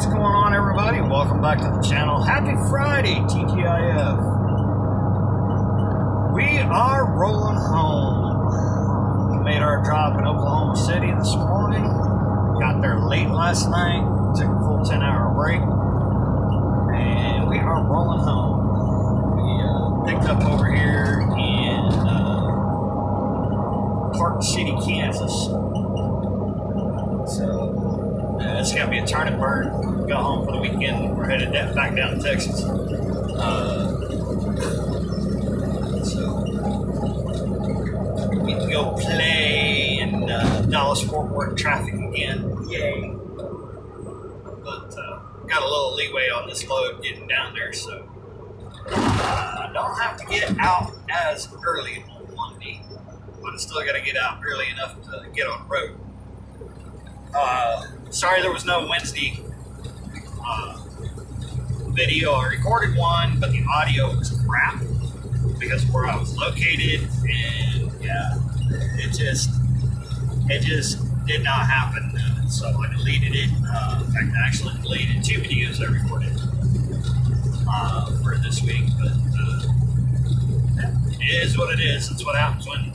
What's going on, everybody? Welcome back to the channel. Happy Friday, TGIF. We are rolling home. We made our drop in Oklahoma City this morning. Got there late last night. Took a full 10-hour break. And we are rolling home. We picked up over here in Park City, Kansas. So it's gonna be a turn and burn. Go home for the weekend. We're headed back down to Texas. So we can go play in Dallas-Fort Worth traffic again. Yay! But got a little leeway on this load getting down there, so don't have to get out as early on Monday, but I still got to get out early enough to get on the road. Sorry there was no Wednesday video. I recorded one, but the audio was crap because of where I was located, and yeah, it just did not happen. So I deleted it. In fact, I actually deleted 2 videos I recorded for this week, but it is what it is. That's what happens when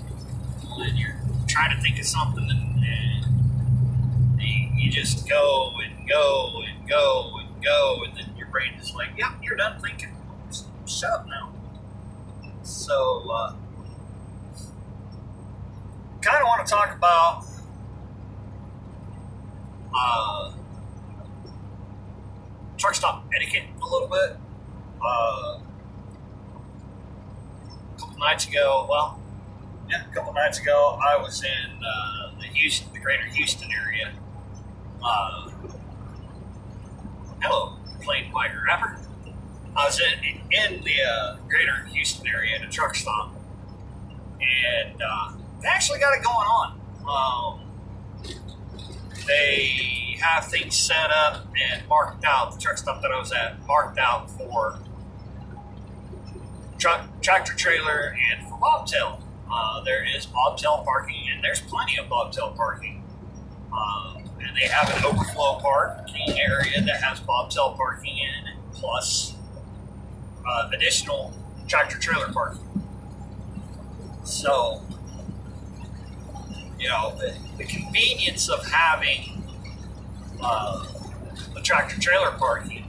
you're trying to think of something and you just go and go and go and go, and then your brain is like, yep, you're done thinking. Shut up now. So, kind of want to talk about truck stop etiquette a little bit. A couple nights ago, I was in the greater Houston area. Hello, plain white rapper. I was in the greater Houston area at a truck stop, and they actually got it going on. They have things set up and marked out. The truck stop that I was at marked out for tractor trailer and for bobtail. There is bobtail parking, and there's plenty of bobtail parking. And they have an overflow parking area that has bobtail parking in it, plus additional tractor trailer parking. So, you know, the convenience of having the tractor trailer parking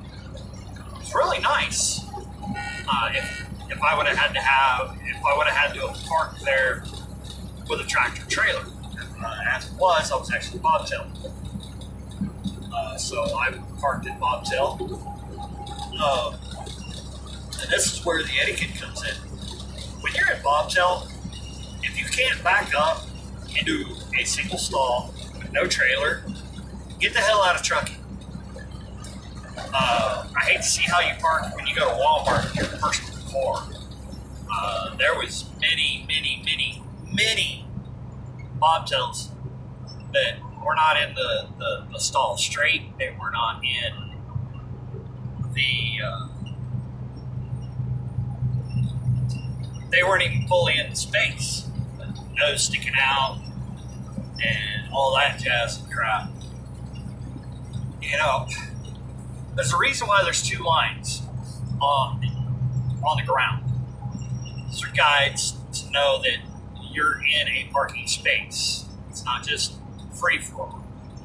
is really nice. If I would have had to have parked there with a tractor trailer. As it was, I was actually bobtail. So I parked in bobtail. And this is where the etiquette comes in. When you're in bobtail, if you can't back up into a single stall with no trailer, get the hell out of trucking. I hate to see how you park when you go to Walmart and get a personal car. There was many bobtails that were not in the stall straight. They were not in they weren't even fully in the space. Nose sticking out and all that jazz and crap. You know, there's a reason why there's 2 lines on the ground. These are guides to know that you're in a parking space. It's not just free for all.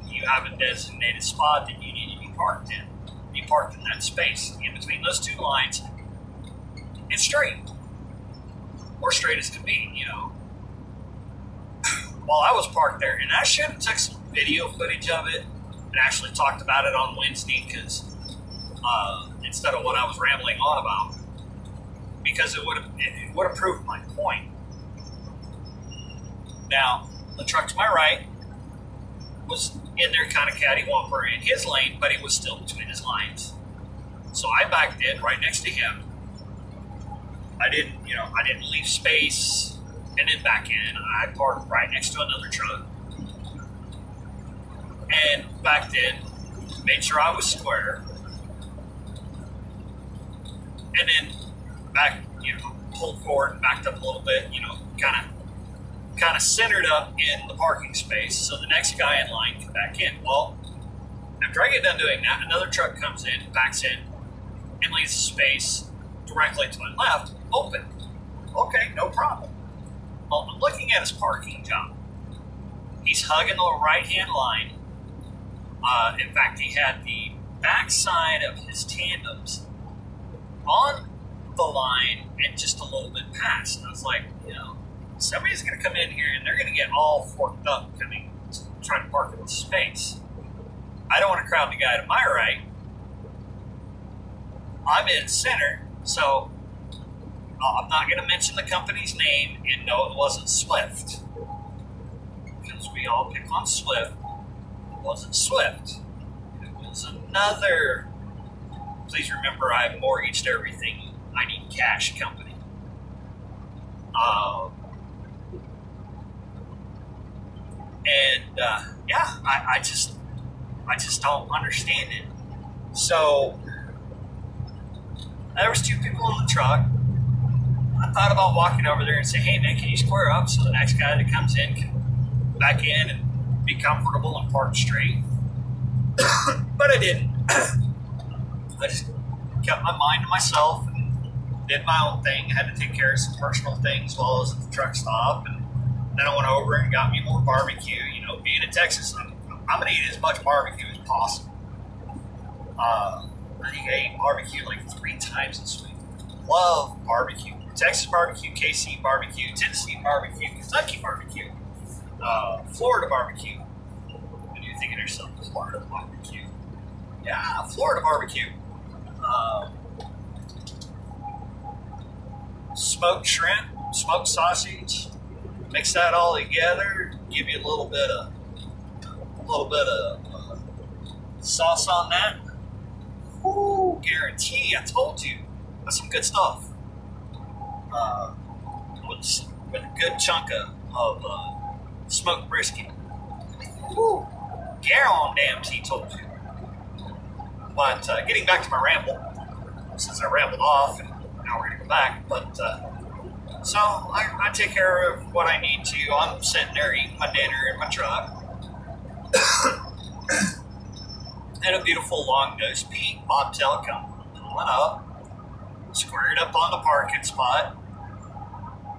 You have a designated spot that you need to be parked in. Be parked in that space. In between those 2 lines, it's straight. Or straight as can be, you know. While I was parked there, and I should have took some video footage of it and actually talked about it on Wednesday, because instead of what I was rambling on about, because it would have proved my point. Now, the truck to my right was in there kind of cattywampering in his lane, but he was still between his lines. So I backed in right next to him. I didn't leave space and then back in. I parked right next to another truck and backed in, made sure I was square, and then pulled forward and backed up a little bit, kind of centered up in the parking space so the next guy in line can back in. Well, After I get done doing that, another truck comes in, backs in, and leaves the space directly to my left open. Okay, no problem. Well, I'm looking at his parking job. He's hugging the right-hand line. In fact, he had the backside of his tandems on the line and just a little bit past. And I was like, somebody's going to come in here and they're going to get all forked up trying to park in the space. I don't want to crowd the guy to my right. I'm in center, so I'm not going to mention the company's name, and no, it wasn't Swift. Because we all pick on Swift. It wasn't Swift. It was another, please remember I mortgaged everything, I need cash company. I just don't understand it. So there was two people in the truck. I thought about walking over there and say, hey man, can you square up so the next guy that comes in can back in and be comfortable and park straight? But I didn't. I just kept my mind to myself and did my own thing. I had to take care of some personal things while I was at the truck stop. And then I went over and got me more barbecue. Being in Texas, I'm going to eat as much barbecue as possible. I think I ate barbecue like 3 times this week. Love barbecue. Texas barbecue, KC barbecue, Tennessee barbecue, Kentucky barbecue, Florida barbecue. And you're thinking to yourself, Florida barbecue? Yeah, Florida barbecue. Smoked shrimp, smoked sausage. Mix that all together. Give you a little bit of sauce on that. Woo, guarantee, I told you. That's some good stuff. With a good chunk of smoked brisket. Woo, guaranteed, he told you. But getting back to my ramble, since I rambled off, and now we're going to go back, but so I take care of what I need to. I'm sitting there eating my dinner in my truck. And a beautiful long-nosed Pete bobtail come pulling up, squared up on the parking spot,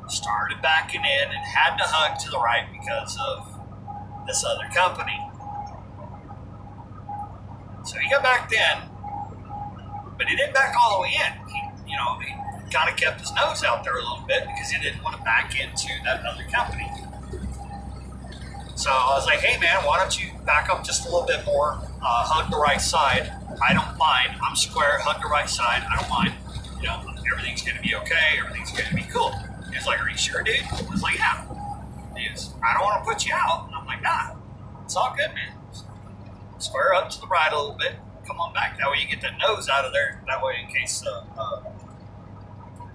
started backing in, and had to hug to the right because of this other company. So he got backed in, but he didn't back all the way in. He kind of kept his nose out there a little bit because he didn't want to back into that other company. So I was like, hey man, why don't you back up just a little bit more, hug the right side. I don't mind. I'm square, hug the right side. I don't mind. Everything's going to be okay. Everything's going to be cool. He was like, are you sure, dude? I was like, yeah. He goes, I don't want to put you out. And I'm like, nah, it's all good, man. Square up to the right a little bit. Come on back. That way you get the nose out of there. That way in case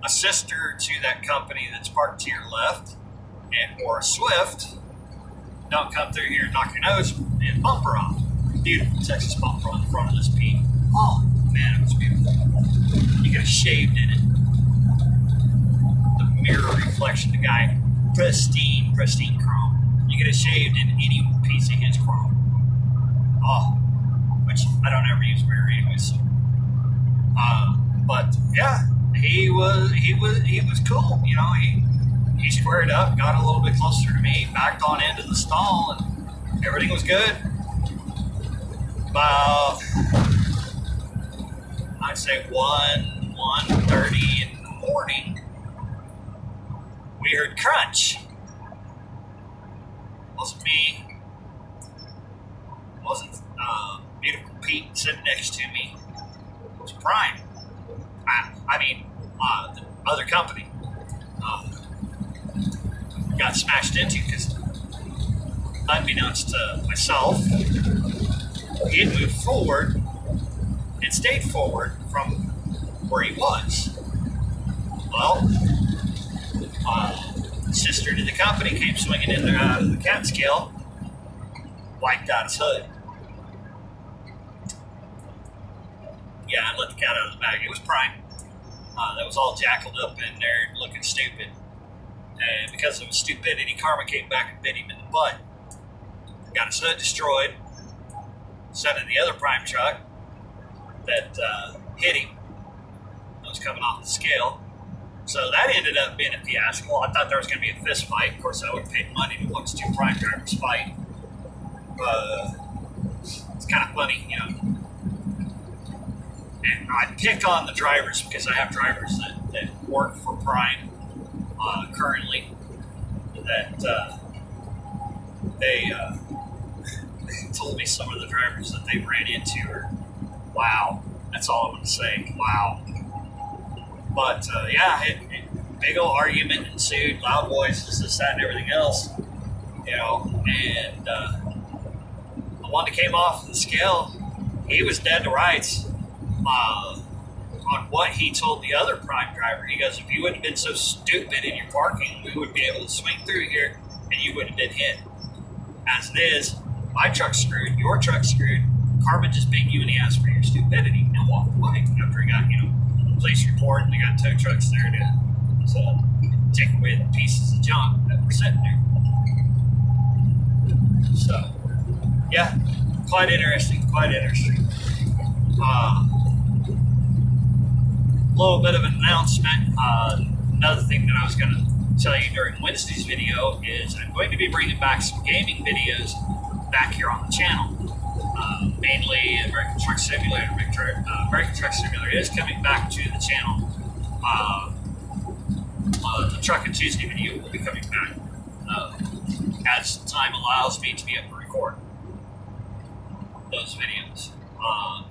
a sister to that company that's parked to your left or a Swift don't come through here and knock your nose and bumper off. Beautiful Texas bumper on the front of this Pete. Oh, man, it was beautiful. You could have shaved in it. The mirror reflection, the guy, pristine chrome. You could have shaved in any piece of his chrome. Oh, which I don't ever use mirror anyways. But yeah, he was cool. He squared up, got a little bit closer to me, backed on into the stall, and everything was good. About, I'd say 1:30 in the morning, we heard crunch. Wasn't me. Wasn't beautiful Pete sitting next to me. It was Prime. The other company. Got smashed into because, unbeknownst to myself, he had moved forward and stayed forward from where he was. Well, the sister to the company came swinging in there out of the Catskill, wiped out his hood. Yeah, I let the cat out of the bag. It was Prime. That was all jackaled up in there and looking stupid. And because of his stupidity, karma came back and bit him in the butt. Got his hood destroyed. instead of the other prime truck that hit him. That was coming off the scale. So that ended up being a fiasco. I thought there was going to be a fist fight. Of course, I would have paid money to watch two prime drivers fight. It's kind of funny, you know. And I pick on the drivers because I have drivers that work for Prime currently. That they told me some of the drivers that they ran into are wow. That's all I'm going to say. Wow. But yeah, big old argument ensued, loud voices, this, that, and everything else. You know, and the one that came off the scale, he was dead to rights on what he told the other prime driver. He goes, if you wouldn't have been so stupid in your parking, we would be able to swing through here and you wouldn't have been hit. As it is, my truck's screwed, your truck's screwed. Carmen just banged you in the ass for your stupidity and walked away after he got, you know, police report, and they got tow trucks there to take away the pieces of junk that were sitting there. So, yeah, quite interesting, quite interesting. Little bit of an announcement. Another thing that I was going to tell you during Wednesday's video is I'm going to be bringing back some gaming videos back here on the channel. Mainly American Truck Simulator. American Truck Simulator is coming back to the channel. The Truck and Tuesday video will be coming back as time allows me to be able to record those videos.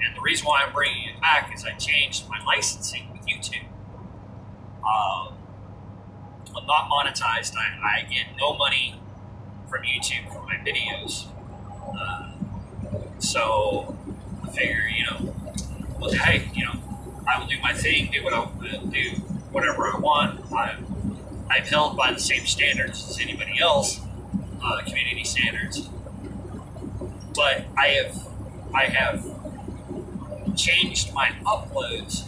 And the reason why I'm bringing it back is I changed my licensing with YouTube. I'm not monetized. I get no money from YouTube for my videos. So I figure, you know, well, hey, you know, I will do my thing, do whatever I want. I'm held by the same standards as anybody else, community standards. But I have changed my uploads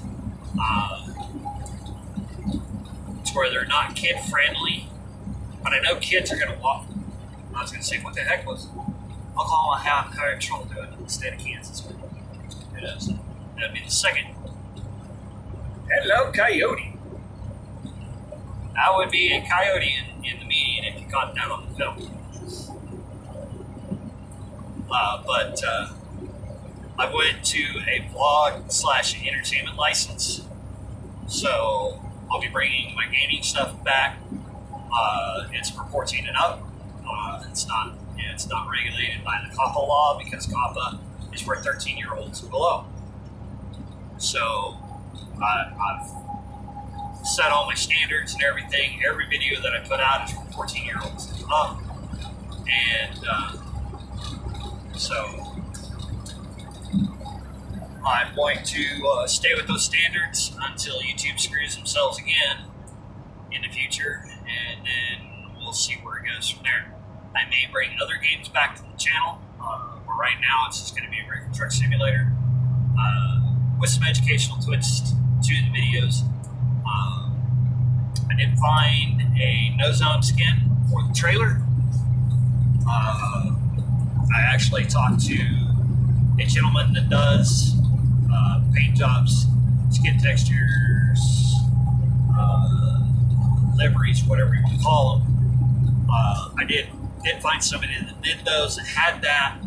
to where they're not kid friendly. But I know kids are gonna walk. I was gonna say, what the heck was Oklahoma Highway Patrol doing in the state of Kansas? It is. That'd be the second. Hello, coyote. That would be a coyote in the median if you caught that on the film. But I went to a vlog / entertainment license, so I'll be bringing my gaming stuff back. It's for 14 and up. It's not regulated by the COPPA law because COPPA is for 13-year-olds and below. So I've set all my standards and everything. Every video that I put out is for 14-year-olds and up. And so I'm going to stay with those standards until YouTube screws themselves again in the future, and then we'll see where it goes from there. I may bring other games back to the channel, but right now it's just going to be American Truck Simulator with some educational twists to the videos. I did find a no-zone skin for the trailer. I actually talked to a gentleman that does paint jobs, skin textures, liveries, whatever you want to call them. I did find somebody that did those, that had that,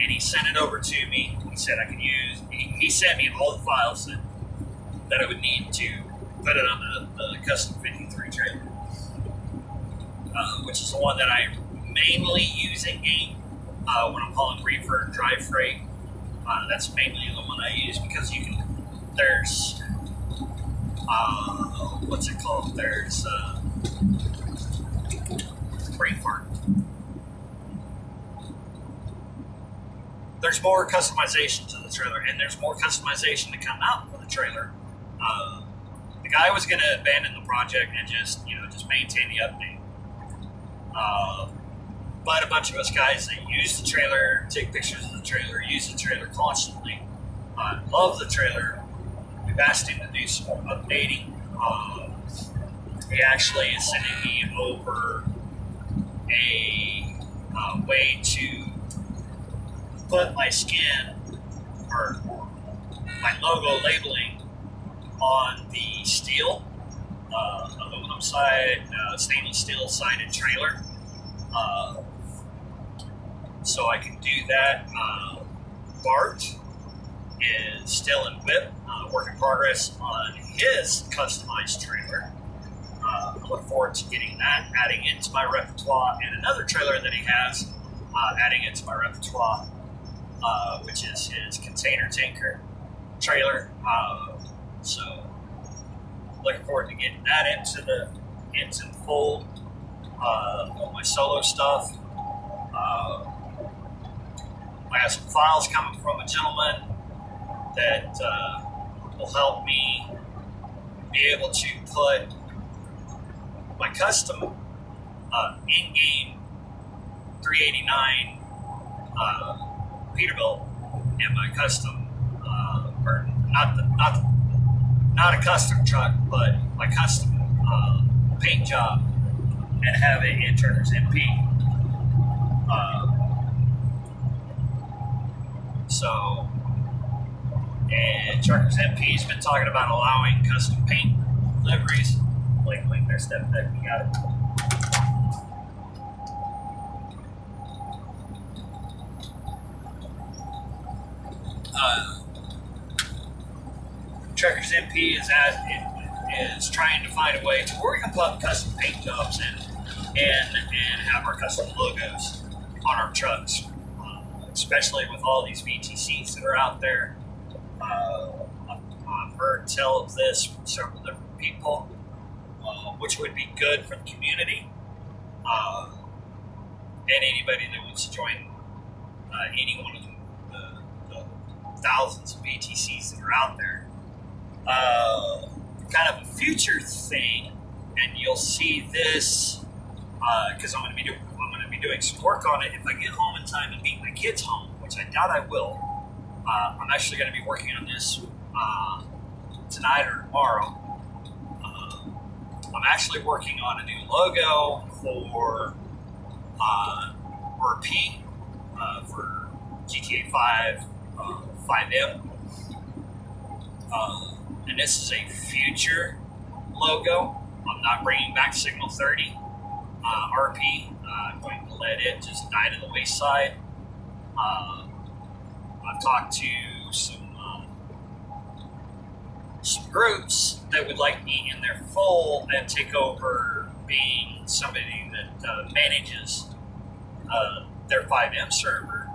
and he sent it over to me. He said I could use, he sent me all the files that I would need to put it on the custom 53 trailer, which is the one that I mainly use in game when I'm hauling reefer and dry freight. That's mainly the one I use because you can, there's, what's it called? There's, brain fart. There's more customization to the trailer, and there's more customization to come out for the trailer. The guy was going to abandon the project and just maintain the update. But a bunch of us guys that use the trailer, take pictures of the trailer, use the trailer constantly, love the trailer. We've asked him to do some more updating. He actually is sending me over a way to put my skin or my logo labeling on the steel, aluminum side, stainless steel sided trailer. So I can do that. Bart is still in WIP, work in progress on his customized trailer. I look forward to getting that, adding it to my repertoire, and another trailer that he has, adding it to my repertoire, which is his container tanker trailer. So looking forward to getting that into the fold. All my solo stuff. I have some files coming from a gentleman that will help me be able to put my custom in-game 389 Peterbilt and my custom, or not a custom truck, but my custom paint job, and have it in Truckers MP. And Truckers MP has been talking about allowing custom paint liveries. Wait, there's step back. We got it. Truckers MP is trying to find a way to where we can put custom paint jobs in and have our custom logos on our trucks, especially with all these VTCs that are out there. I've heard tell of this from several different people, which would be good for the community, and anybody that wants to join any one of the thousands of VTCs that are out there. Kind of a future thing, and you'll see this because I'm going to be doing some work on it if I get home in time and meet my kids home, which I doubt I will. I'm actually going to be working on this tonight or tomorrow. I'm actually working on a new logo for RP for GTA 5 5M. And this is a future logo. I'm not bringing back Signal 30 RP. I'm going to let it just die to the wayside. I've talked to some groups that would like me in their fold and take over being somebody that manages their 5M server.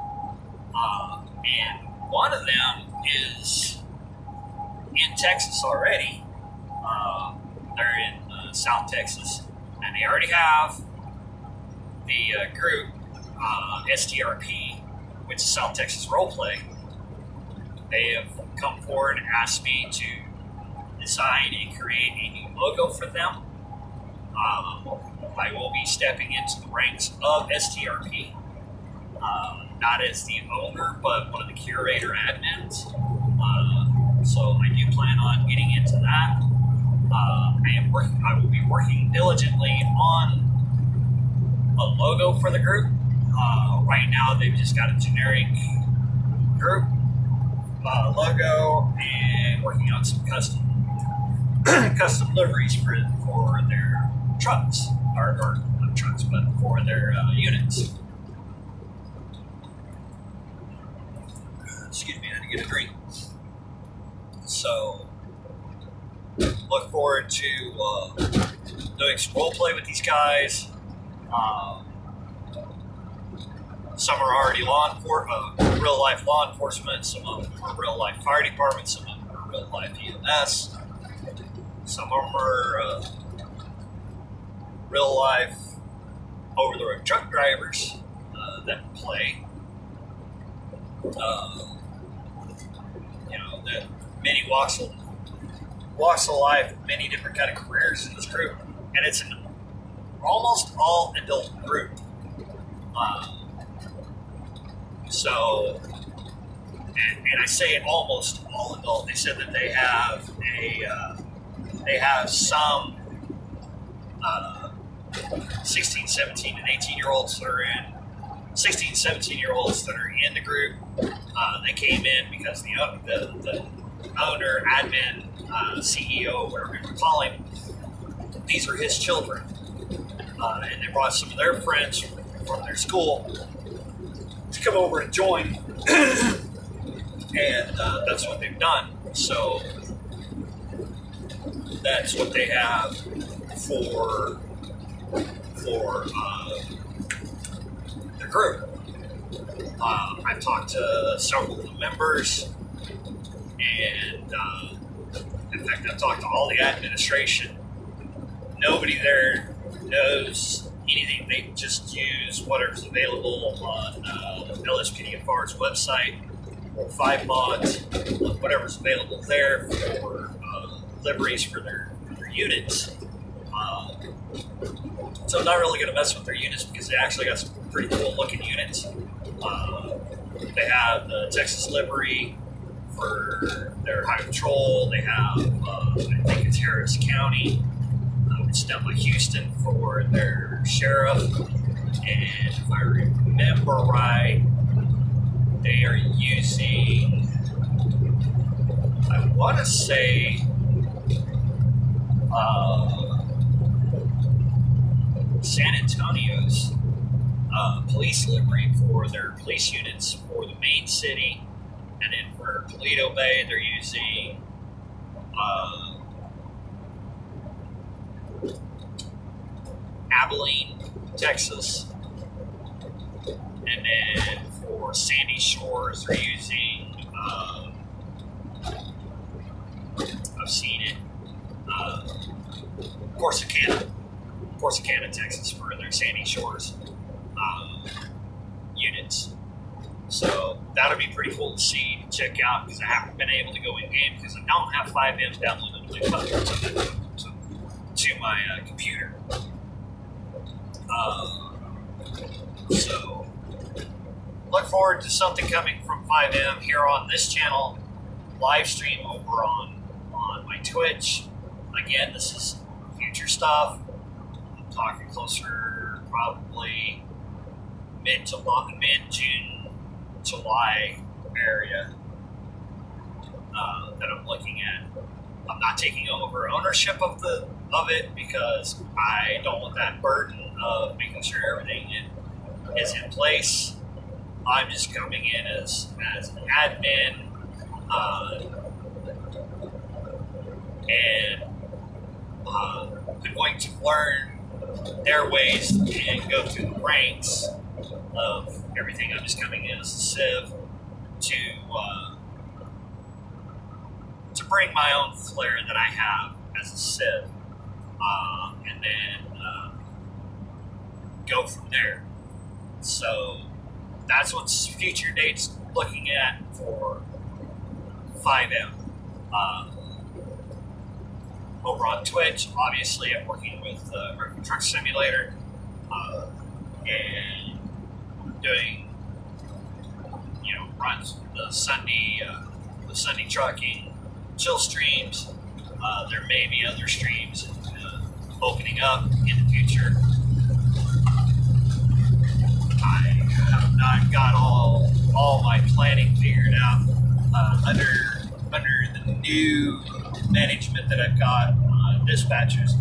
And one of them is in Texas already. They're in South Texas, and they already have the group STRP, which is South Texas Roleplay. They have come forward and asked me to design and create a new logo for them. I will be stepping into the ranks of STRP, not as the owner, but one of the curator admins. So I do plan on getting into that. I will be working diligently on a logo for the group. Right now, they've just got a generic group logo and working on some custom liveries for their trucks, or not trucks, but for their units. Excuse me, I had to get a drink. So, look forward to doing some role play with these guys. Some are already real life law enforcement, some of them are real life fire department, some of them are real life EMS, some of them are real life over the road truck drivers that play. That many walks of life, many different kind of careers in this group, and it's an almost all adult group. So, and I say almost all adult. They said that they have some 16, 17, and 18-year-olds that are in 16, 17-year-olds that are in the group. They came in because the owner, admin, CEO, whatever you want to call him, these are his children. And they brought some of their friends from their school to come over and join. And that's what they've done. So that's what they have for the group. I've talked to several of the members, and in fact, I've talked to all the administration. Nobody there knows anything. They just use whatever's available on LSPDFR's website or 5 mods, whatever's available there for liveries for their units. So I'm not really going to mess with their units because they actually got some pretty cool looking units. They have the Texas livery for their high patrol. They have, I think it's Harris County, which is down by Houston, for their sheriff. And if I remember right, they are using, I want to say, San Antonio's police livery for their police units for the main city, and then for Toledo Bay they're using Abilene, Texas, and then for Sandy Shores they're using I've seen it, Corsicana, Texas, for their Sandy Shores units. So that'll be pretty cool to see, to check out, because I haven't been able to go in game because I don't have 5M downloaded to my computer. So look forward to something coming from 5M here on this channel, live stream over on my Twitch. Again, this is future stuff. I'm talking closer, probably mid-June, July area that I'm looking at. I'm not taking over ownership of it because I don't want that burden of making sure everything is in place. I'm just coming in as an admin, and I'm going to learn their ways and go through the ranks of everything. I'm just coming in as a civ to bring my own flair that I have as a civ, and then go from there. So that's what future dates looking at for 5M. Over on Twitch, obviously, I'm working with American Truck Simulator and doing, runs the Sunday trucking, chill streams. There may be other streams opening up in the future. I have not got all my planning figured out under the new management that I've got, dispatchers.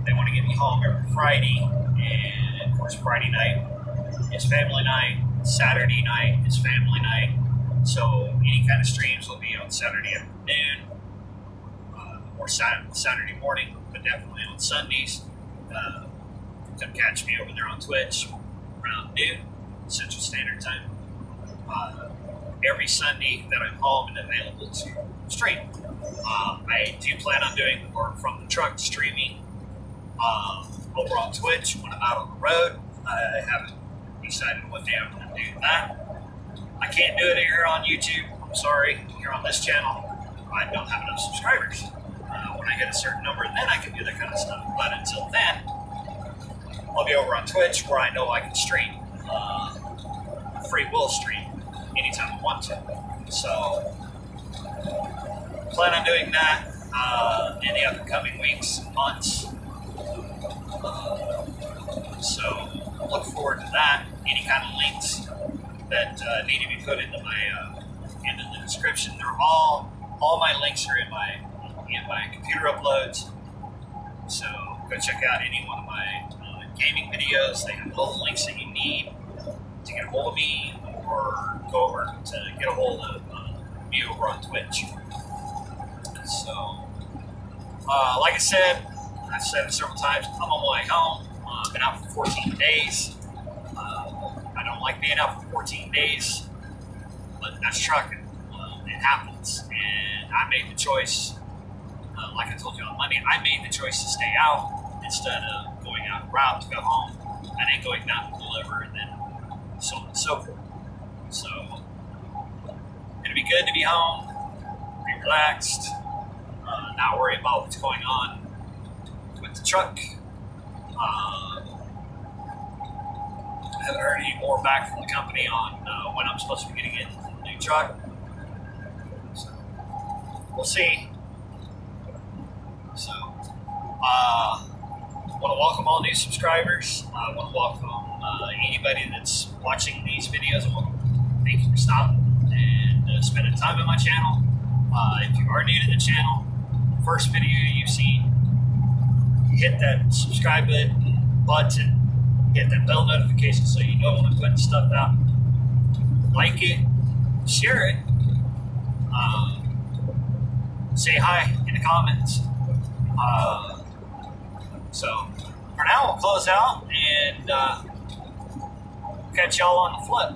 They want to get me home every Friday, and of course Friday night is family night, Saturday night is family night, so any kind of streams will be on Saturday afternoon or Saturday morning, but definitely on Sundays. Come catch me over there on Twitch around noon Central Standard Time every Sunday that I'm home and available to stream. I do plan on doing more from the truck streaming over on Twitch when I'm out on the road. I haven't decided what day I'm going to do that. I can't do it here on YouTube. I'm sorry. Here on this channel, I don't have enough subscribers. When I hit a certain number, then I can do that kind of stuff. But until then, I'll be over on Twitch where I know I can stream. Free will stream anytime I want to. So, plan on doing that in the upcoming weeks, months. So, look forward to that. any kind of links that need to be put into the description. They're all my links are in my computer uploads. So go check out any one of my gaming videos. They have all the links that you need to get a hold of me, or go over to get a hold of me over on Twitch. So, like I said, I've said it several times, I'm on my way home. I've been out for 14 days. I don't like being out for 14 days, but that's trucking. It happens. And I made the choice, like I told you on Monday, I made the choice to stay out instead of going out en route to go home, and then going down to deliver, and then so on and so forth. So, it'll be good to be home, be relaxed, not worry about what's going on with the truck. I haven't heard any more back from the company on when I'm supposed to be getting in the new truck. So, we'll see. So, I want to welcome all new subscribers. I want to welcome anybody that's watching these videos. Thank you for stopping and spending time on my channel. If you are new to the channel, first video you've seen, hit that subscribe button, hit that bell notification so you know when I'm putting stuff out. Like it, share it, say hi in the comments. So for now, we'll close out and catch y'all on the flip.